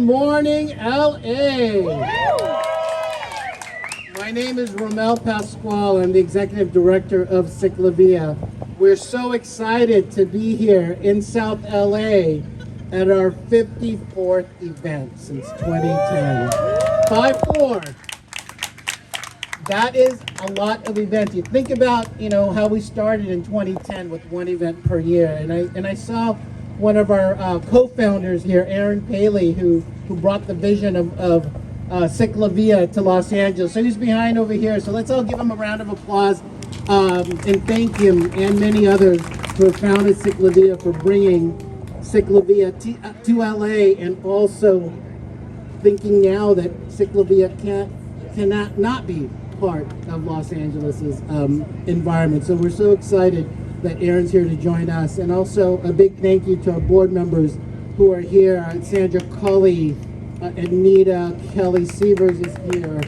morning, LA. My name is Romel Pasquale. I'm the Executive Director of CicLAvia. We're so excited to be here in South LA at our 54th event since 2010. 54. That is a lot of events. You think about, how we started in 2010 with one event per year, and I saw one of our co-founders here, Aaron Paley, who brought the vision of CicLAvia to Los Angeles. So he's behind over here. So let's all give him a round of applause and thank him and many others who have founded CicLAvia for bringing CicLAvia to LA, and also thinking now that CicLAvia cannot not be part of Los Angeles's environment. So we're so excited that Aaron's here to join us, and also a big thank you to our board members who are here. Sandra Cully, Anita Kelly Sievers is here,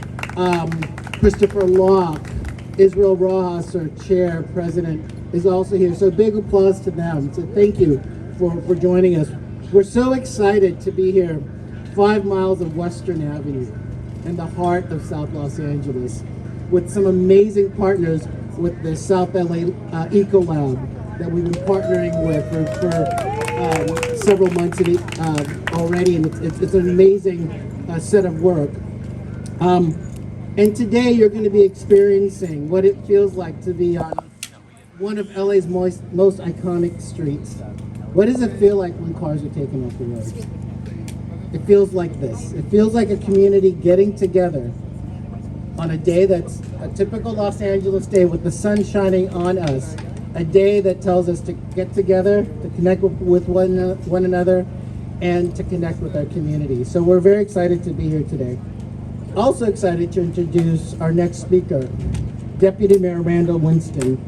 Christopher Locke, Israel Rojas, our chair, president, is also here. So big applause to them. So thank you for joining us. We're so excited to be here 5 miles of Western Avenue in the heart of South Los Angeles with some amazing partners with the South LA CicLAvia that we've been partnering with for several months already, and it's an amazing set of work. And today you're going to be experiencing what it feels like to be on one of LA's most iconic streets. What does it feel like when cars are taken off the road? It feels like this. It feels like a community getting together on a day that's a typical Los Angeles day with the sun shining on us, a day that tells us to get together, to connect with one another, and to connect with our community. So we're very excited to be here today. Also excited to introduce our next speaker, Deputy Mayor Randall Winston.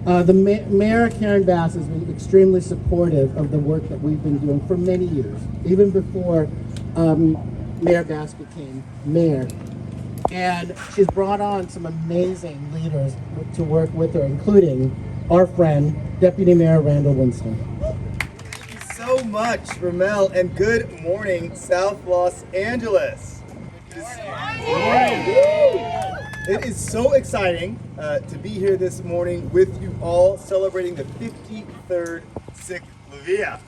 The Mayor, Karen Bass, has been extremely supportive of the work that we've been doing for many years, even before Mayor Bass became mayor. And she's brought on some amazing leaders to work with her, including our friend, Deputy Mayor Randall Winston. Thank you so much, Romel, and good morning, South Los Angeles. It is so exciting to be here this morning with you all, celebrating the 53rd CicLAvia.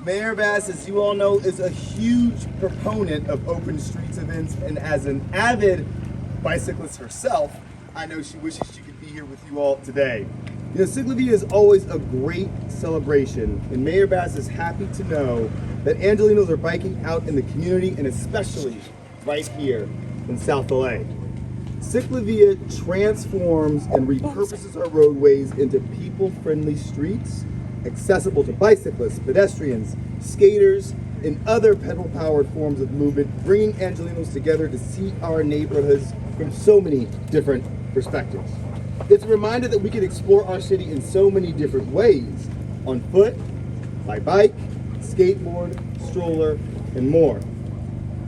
Mayor Bass, as you all know, is a huge proponent of open streets events, and as an avid bicyclist herself, I know she wishes she could be here with you all today. CicLAvia is always a great celebration, and Mayor Bass is happy to know that Angelinos are biking out in the community, and especially right here in South LA. CicLAvia transforms and repurposes our roadways into people-friendly streets, accessible to bicyclists, pedestrians, skaters, and other pedal-powered forms of movement, bringing Angelinos together to see our neighborhoods from so many different perspectives. It's a reminder that we can explore our city in so many different ways, on foot, by bike, skateboard, stroller, and more.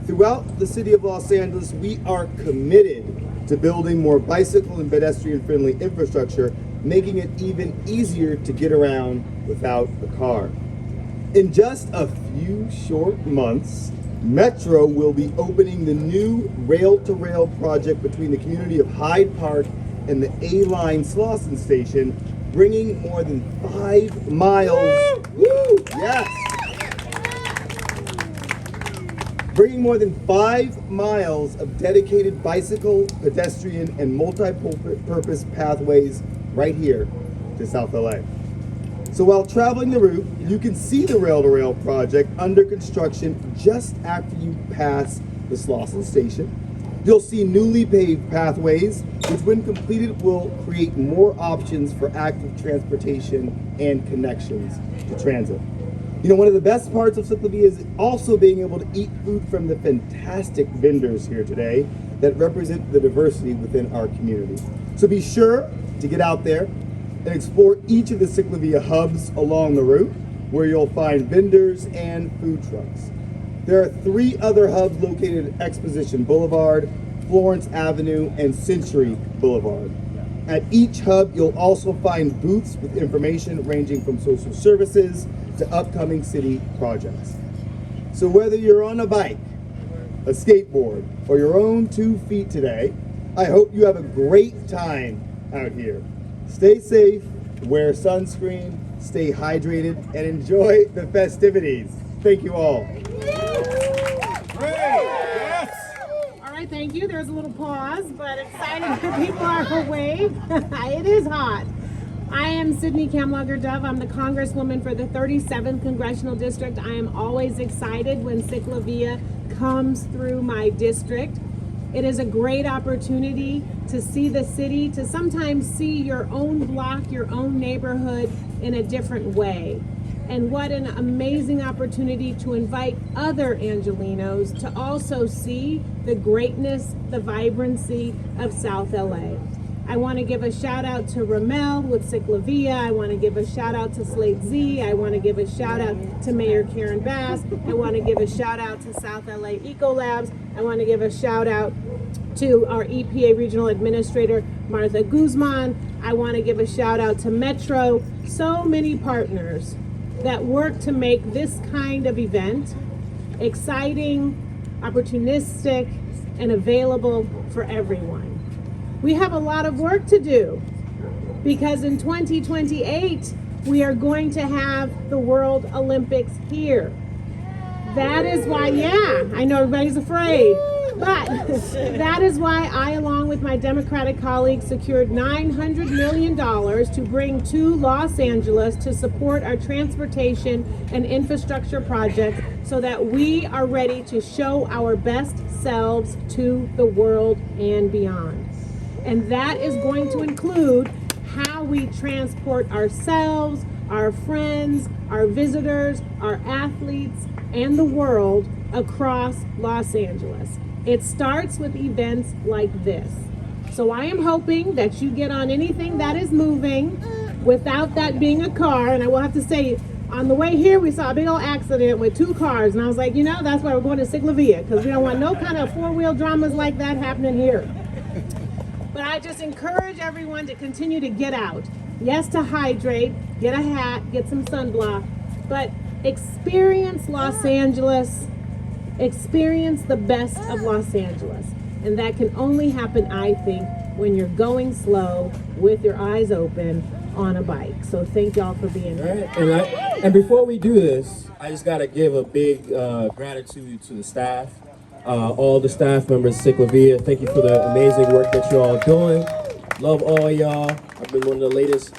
Throughout the city of Los Angeles, we are committed to building more bicycle and pedestrian-friendly infrastructure, making it even easier to get around without a car. In just a few short months, Metro will be opening the new rail-to-rail project between the community of Hyde Park and the A-Line Slauson Station, bringing more than 5 miles. Woo! Yes! Bringing more than 5 miles of dedicated bicycle, pedestrian, and multi-purpose pathways right here to South LA. So while traveling the route, you can see the rail-to-rail project under construction just after you pass the Slauson Station. You'll see newly paved pathways, which when completed will create more options for active transportation and connections to transit. One of the best parts of CicLAvia is also being able to eat food from the fantastic vendors here today that represent the diversity within our community. So be sure to get out there and explore each of the CicLAvia hubs along the route, where you'll find vendors and food trucks. There are 3 other hubs located at Exposition Boulevard, Florence Avenue, and Century Boulevard. At each hub, you'll also find booths with information ranging from social services to upcoming city projects. So whether you're on a bike, a skateboard, or your own 2 feet today, I hope you have a great time out here. Stay safe, wear sunscreen, stay hydrated, and enjoy the festivities. Thank you all. All right, thank you. There's a little pause, but excited that people are awake. It is hot. I am Sydney Kamlager Dove. I'm the Congresswoman for the 37th Congressional District. I am always excited when CicLAvia comes through my district. It is a great opportunity to see the city, to sometimes see your own block, your own neighborhood in a different way. And what an amazing opportunity to invite other Angelenos to also see the greatness, the vibrancy of South LA. I want to give a shout out to Ramel with CicLAvia. I want to give a shout out to Slate Z. I want to give a shout out to Mayor Karen Bass. I want to give a shout out to South LA Ecolabs. I want to give a shout out to our EPA Regional Administrator, Martha Guzman. I want to give a shout out to Metro. So many partners that work to make this kind of event exciting, opportunistic, and available for everyone. We have a lot of work to do because in 2028, we are going to have the World Olympics here. That is why, yeah, I know everybody's afraid, but that is why I, along with my Democratic colleagues, secured $900 million to bring to Los Angeles to support our transportation and infrastructure projects so that we are ready to show our best selves to the world and beyond. And that is going to include how we transport ourselves, our friends, our visitors, our athletes, and the world across Los Angeles. It starts with events like this. So I am hoping that you get on anything that is moving without that being a car. And I will have to say, on the way here, we saw a big old accident with 2 cars. And I was like, you know, that's why we're going to CicLAvia, because we don't want no kind of 4-wheel dramas like that happening here. But I just encourage everyone to continue to get out. Yes, to hydrate, get a hat, get some sunblock, but experience Los Angeles, experience the best of Los Angeles. And that can only happen, I think, when you're going slow with your eyes open on a bike. So thank y'all for being here. Right. And before we do this, I just got to give a big gratitude to the staff. All the staff members of CicLAvia, thank you for the amazing work that you're all doing. Love all y'all. I've been one of the latest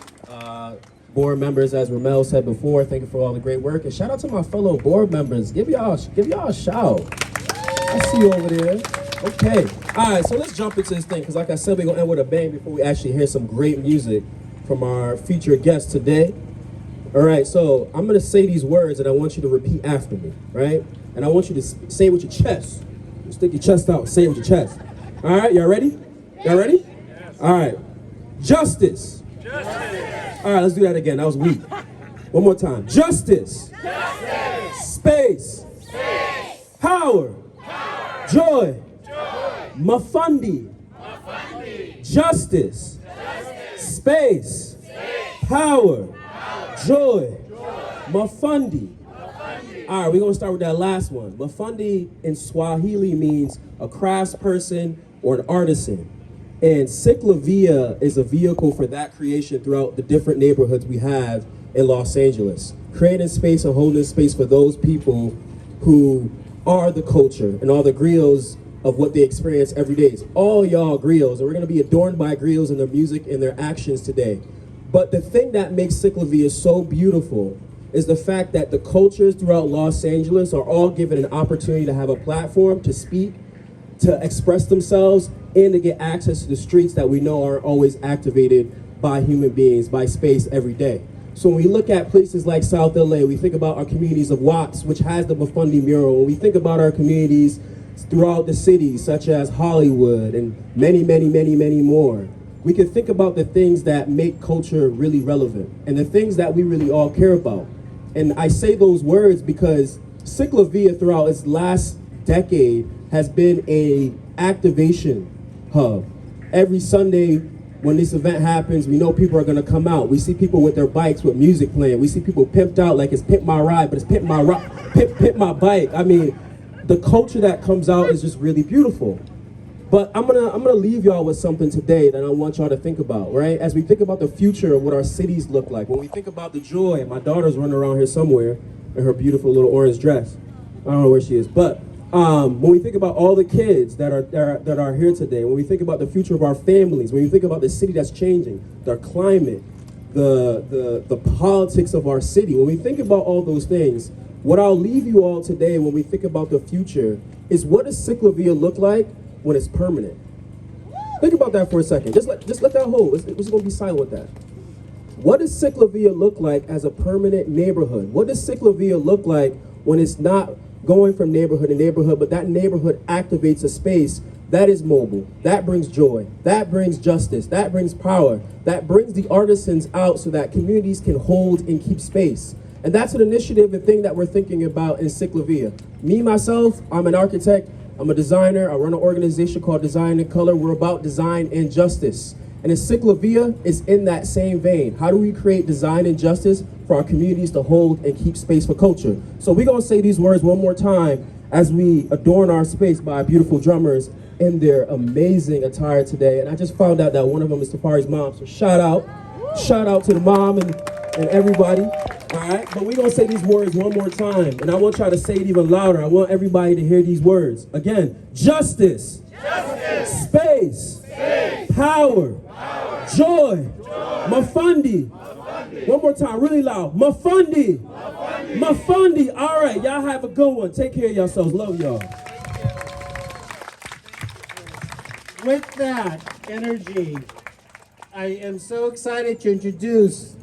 board members, as Ramel said before. Thank you for all the great work. And shout out to my fellow board members. Give y'all a shout. I see you over there. Okay. All right, so let's jump into this thing, because like I said, we're going to end with a bang before we actually hear some great music from our featured guest today. All right, so I'm going to say these words, and I want you to repeat after me, right? And I want you to say it with your chest. Stick your chest out. Say it with your chest. All right, y'all ready? Y'all ready? Yes. All right. Justice. Justice. All right, let's do that again. That was weak. One more time. Justice. Justice. Space. Space. Power. Power. Joy. Joy. Mafundi. Mafundi. Justice. Justice. Space. Space. Power. Power. Joy. Joy. Mafundi. All right, we're going to start with that last one. Mafundi in Swahili means a craftsperson or an artisan. And CicLAvia is a vehicle for that creation throughout the different neighborhoods we have in Los Angeles. Creating space and holding space for those people who are the culture and all the griots of what they experience every day. It's all y'all griots, and we're going to be adorned by griots in their music and their actions today. But the thing that makes CicLAvia so beautiful is the fact that the cultures throughout Los Angeles are all given an opportunity to have a platform to speak, to express themselves, and to get access to the streets that we know are always activated by human beings, by space every day. So when we look at places like South LA, we think about our communities of Watts, which has the Mafundi mural. When we think about our communities throughout the city, such as Hollywood and many, many, many, many more, we can think about the things that make culture really relevant and the things that we really all care about. And I say those words because CicLAvia throughout its last decade has been a activation hub. Every Sunday when this event happens, we know people are going to come out. We see people with their bikes with music playing. We see people pimped out like it's Pimp My Ride, but it's Pimp My Bike. I mean, the culture that comes out is just really beautiful. But I'm gonna leave y'all with something today that I want y'all to think about, right? As we think about the future of what our cities look like, when we think about the joy, my daughter's running around here somewhere in her beautiful little orange dress. I don't know where she is, but when we think about all the kids that are here today, when we think about the future of our families, when we think about the city that's changing, the climate, the politics of our city, when we think about all those things, what I'll leave you all today when we think about the future is, what does CicLAvia look like when it's permanent? Think about that for a second. Just let that hold. We're just gonna be silent with that. What does CicLAvia look like as a permanent neighborhood? What does CicLAvia look like when it's not going from neighborhood to neighborhood, but that neighborhood activates a space that is mobile, that brings joy, that brings justice, that brings power, that brings the artisans out so that communities can hold and keep space? And that's an initiative and thing that we're thinking about in CicLAvia. Me, myself, I'm an architect, I'm a designer, I run an organization called Design in Color. We're about design and justice. And in CicLAvia is in that same vein. How do we create design and justice for our communities to hold and keep space for culture? So we're gonna say these words one more time as we adorn our space by beautiful drummers in their amazing attire today. And I just found out that one of them is Tafari's mom, so shout out to the mom and everybody. All right, but we're gonna say these words one more time, and I want y'all to say it even louder. I want everybody to hear these words. Again, justice, space, power, joy, Mafundi. One more time, really loud. Mafundi. All right, y'all have a good one. Take care of yourselves. Love y'all. With that energy, I am so excited to introduce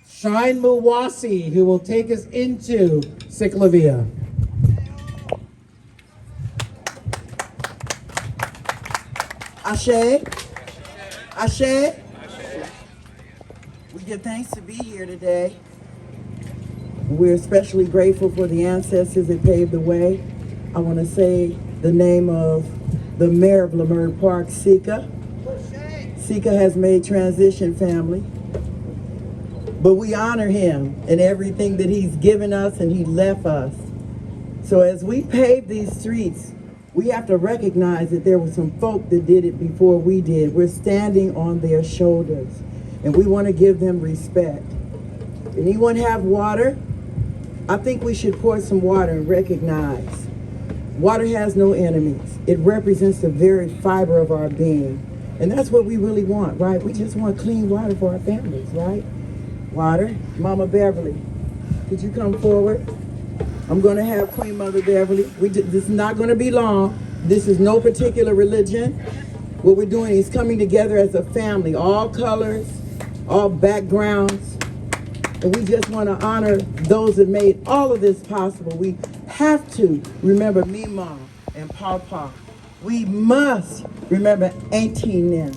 Shine Muwasi, who will take us into CicLAvia. Ashe. Ashe. We give thanks to be here today. We're especially grateful for the ancestors that paved the way. I want to say the name of the mayor of Leimert Park, Sika. Sika has made transition family. But we honor him and everything that he's given us and he left us. So as we pave these streets, we have to recognize that there were some folk that did it before we did. We're standing on their shoulders and we want to give them respect. Anyone have water? I think we should pour some water and recognize water has no enemies. It represents the very fiber of our being. And that's what we really want, right? We just want clean water for our families, right? Water. Mama Beverly, could you come forward? I'm going to have Queen Mother Beverly. This is not going to be long. This is no particular religion. What we're doing is coming together as a family, all colors, all backgrounds. And we just want to honor those that made all of this possible. We have to remember Mima and Papa. We must remember Auntie Nin,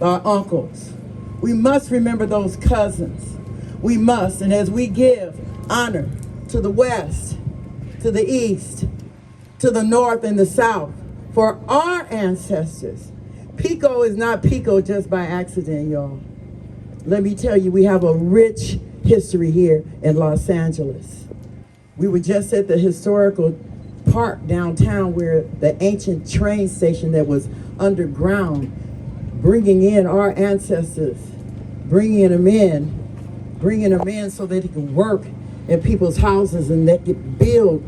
our uncles. We must remember those cousins. We must, and as we give honor to the West, to the East, to the North and the South, for our ancestors. Pico is not Pico just by accident, y'all. Let me tell you, we have a rich history here in Los Angeles. We were just at the historical park downtown where the ancient train station that was underground, bringing in our ancestors, bringing them in so that they could work in people's houses and they could build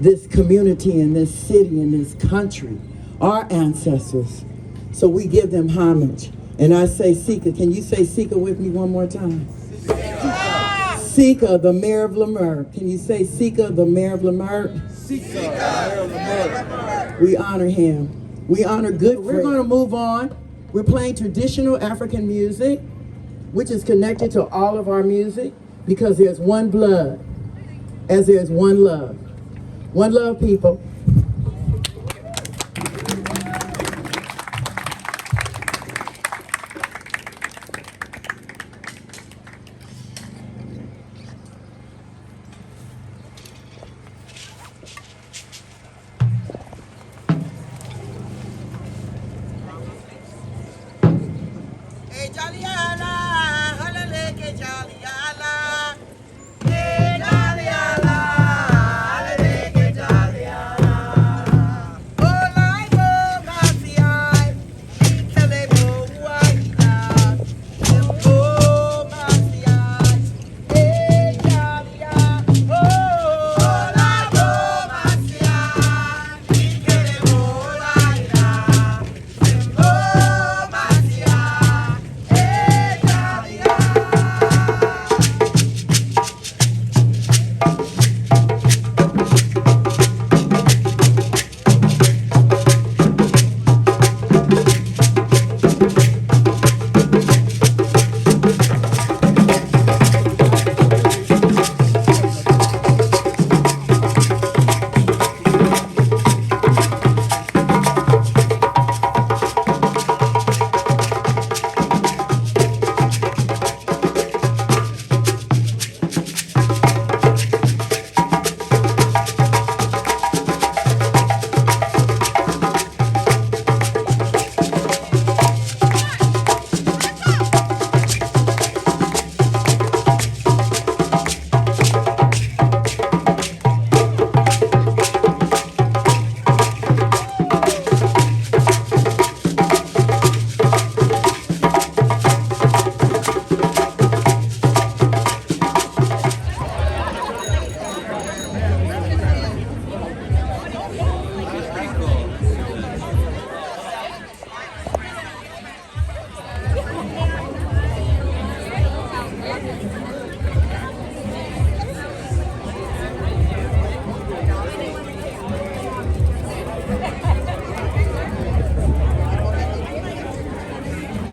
this community and this city and this country, our ancestors. So we give them homage. And I say Sika. Can you say Sika with me one more time? Sika, the mayor of Leimert. Can you say Sika, the mayor of Leimert? Sika, the mayor of Leimert. We honor him. We honor good. We're going to move on. We're playing traditional African music, which is connected to all of our music because there's one blood, as there's one love. One love, people.